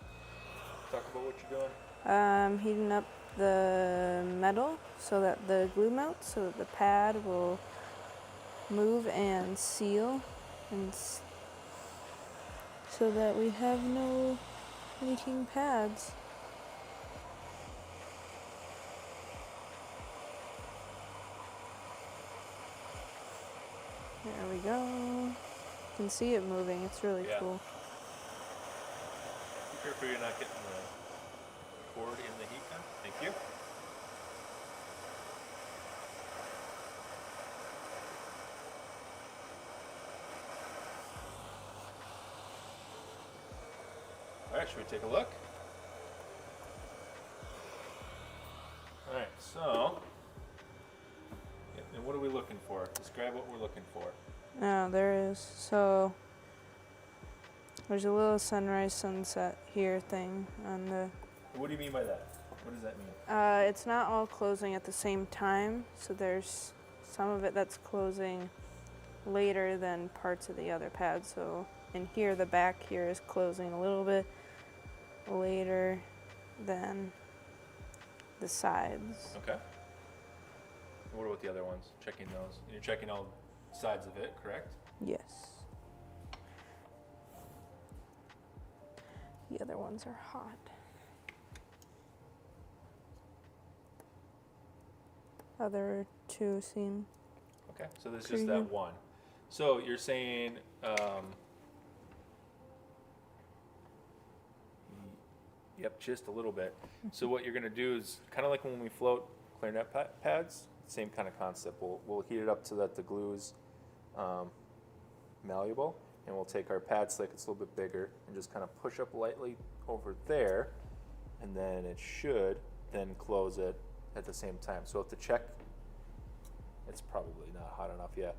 Talk about what you're doing. Heating up the metal so that the glue melts, so that the pad will move and seal, and so that we have no leaking pads. There we go. You can see it moving. It's really Yeah. cool. Be careful you're not getting the cord in the heat gun. Thank you. All right, should we take a look? All right, so, and what are we looking for? Describe what we're looking for. Oh, there is. So there's a little sunrise sunset here thing on the. What do you mean by that? What does that mean? It's not all closing at the same time, so there's some of it that's closing later than parts of the other pad. So in here, the back here is closing a little bit later than the sides. Okay. What about the other ones? Checking those. You're checking all sides of it, correct? Yes. The other ones are hot. Other two seem. Okay, so there's just that one. So you're saying, yep, just a little bit. So what you're gonna do is kind of like when we float clarinet pads, same kind of concept. We'll heat it up so that the glue is malleable, and we'll take our pad slick, it's a little bit bigger, and just kind of push up lightly over there, and then it should then close it at the same time. So we'll have to check. It's probably not hot enough yet.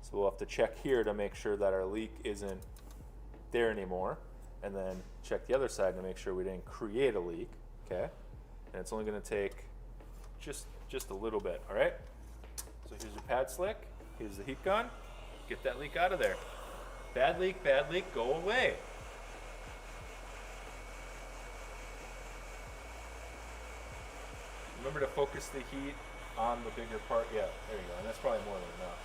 So we'll have to check here to make sure that our leak isn't there anymore, and then check the other side to make sure we didn't create a leak, okay? And it's only gonna take just a little bit, all right? So here's your pad slick, here's the heat gun, get that leak out of there. Bad leak, go away. Remember to focus the heat on the bigger part. Yeah, there you go. And that's probably more than enough.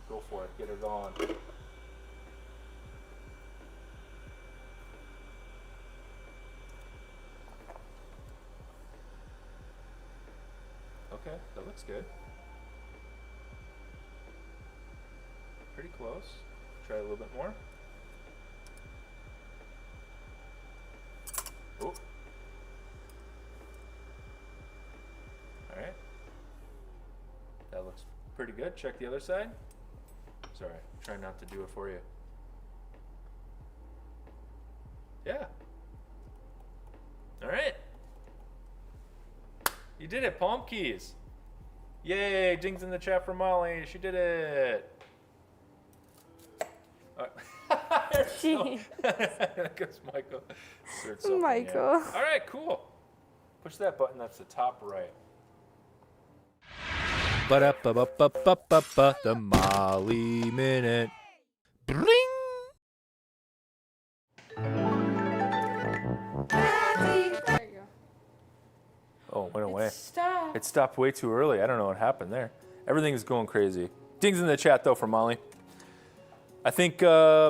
Go for it. Get it on. Okay, that looks good. Pretty close. Try a little bit more. Oh. Alright. That looks pretty good. Check the other side. Sorry, try not to do it for you. Yeah. Alright. You did it, palm keys. Yay, dings in the chat for Molly. She did it. Gee. I guess Michael. Insert something, yeah. Michael. All right, cool. Push that button. That's the top right. Ba-da-ba-ba-ba-ba-ba, the Molly Minute. Bring. There you go. Oh, it went away. Stop. It stopped way too early. I don't know what happened there. Everything is going crazy. Dings in the chat though for Molly. I think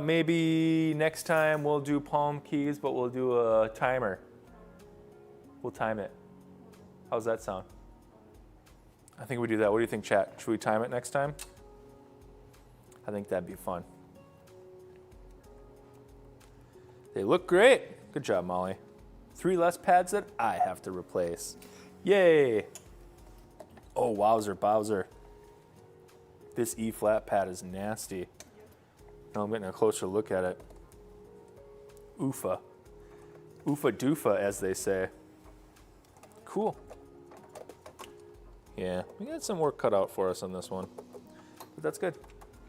maybe next time we'll do palm keys, but we'll do a timer. We'll time it. How's that sound? I think we do that. What do you think, chat? Should we time it next time? I think that'd be fun. They look great. Good job, Molly. 3 less pads that I have to replace. Yay. Oh, wowzer, bowser. This E flat pad is nasty. Now I'm getting a closer look at it. Oofa. Oofa doofa, as they say. Cool. Yeah, we got some work cut out for us on this one. But that's good.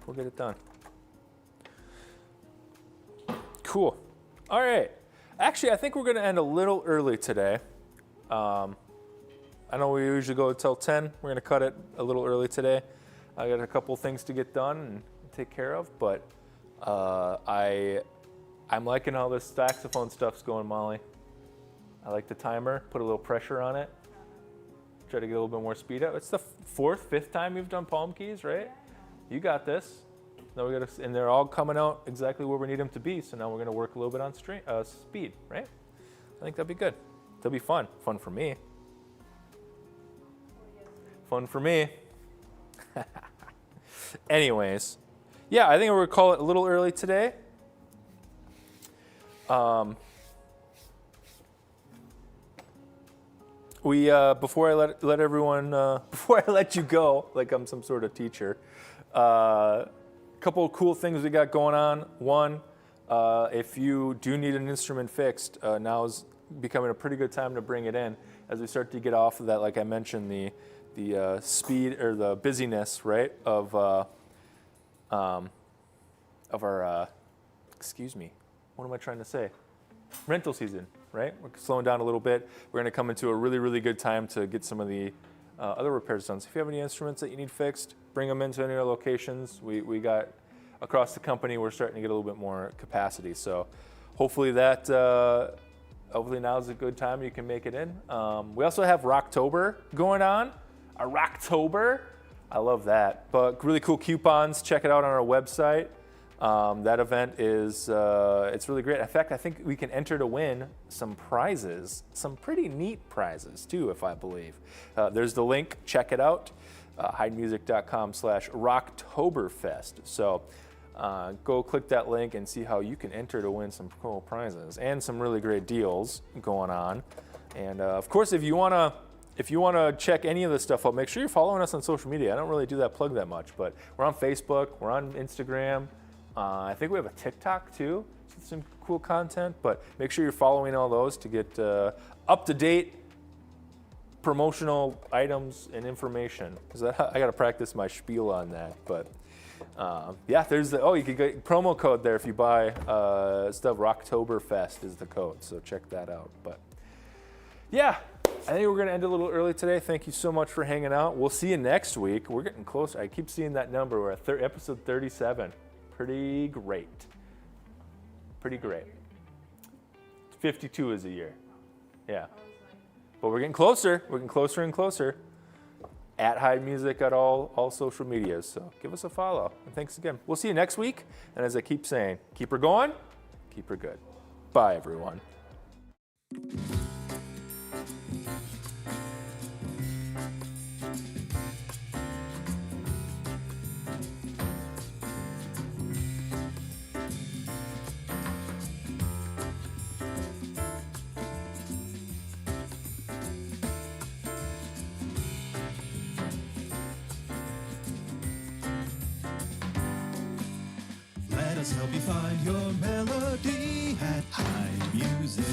We'll get it done. Cool. All right. Actually, I think we're going to end a little early today. I know we usually go until 10. We're going to cut it a little early today. I got a couple things to get done and take care of, but I'm liking how this saxophone stuff's going, Molly. I like the timer, put a little pressure on it. Try to get a little bit more speed up. It's the 4th, 5th time you've done palm keys, right? You got this. Now we got to, and they're all coming out exactly where we need them to be. So now we're going to work a little bit on speed, right? I think that'd be good. That'll be fun. Fun for me. Fun for me. Anyways, yeah, I think we're going to call it a little early today. Before I let everyone, before I let you go, like I'm some sort of teacher, a couple of cool things we got going on. One, if you do need an instrument fixed, now is becoming a pretty good time to bring it in as we start to get off of that. Like I mentioned, the speed or the busyness, right, of our, excuse me, what am I trying to say? Rental season, right? We're slowing down a little bit. We're going to come into a really, really good time to get some of the other repairs done. So if you have any instruments that you need fixed, bring them into any of our locations. We got across the company, we're starting to get a little bit more capacity. So hopefully that, hopefully now is a good time you can make it in. We also have Rocktober going on. A Rocktober, I love that. But really cool coupons. Check it out on our website. That event is, it's really great. In fact, I think we can enter to win some prizes, some pretty neat prizes too, if I believe. There's the link, check it out, heidmusic.com/Rocktoberfest. So go click that link and see how you can enter to win some cool prizes and some really great deals going on. And of course, if you wanna check any of this stuff out, make sure you're following us on social media. I don't really do that plug that much, but we're on Facebook, we're on Instagram. I think we have a TikTok too, some cool content, but make sure you're following all those to get up-to-date promotional items and information. I got to practice my spiel on that, but yeah, there's the, you can get promo code there if you buy stuff. Rocktoberfest is the code, so check that out. But yeah, I think we're going to end a little early today. Thank you so much for hanging out. We'll see you next week. We're getting closer. I keep seeing that number. We're at episode 37. Pretty great. Pretty great. 52 is a year. Yeah. But we're getting closer. We're getting closer and closer. At Heid Music at all social medias. So give us a follow. And thanks again. We'll see you next week. And as I keep saying, keep her going, keep her good. Bye, everyone. Let us help you find your melody at Heid Music.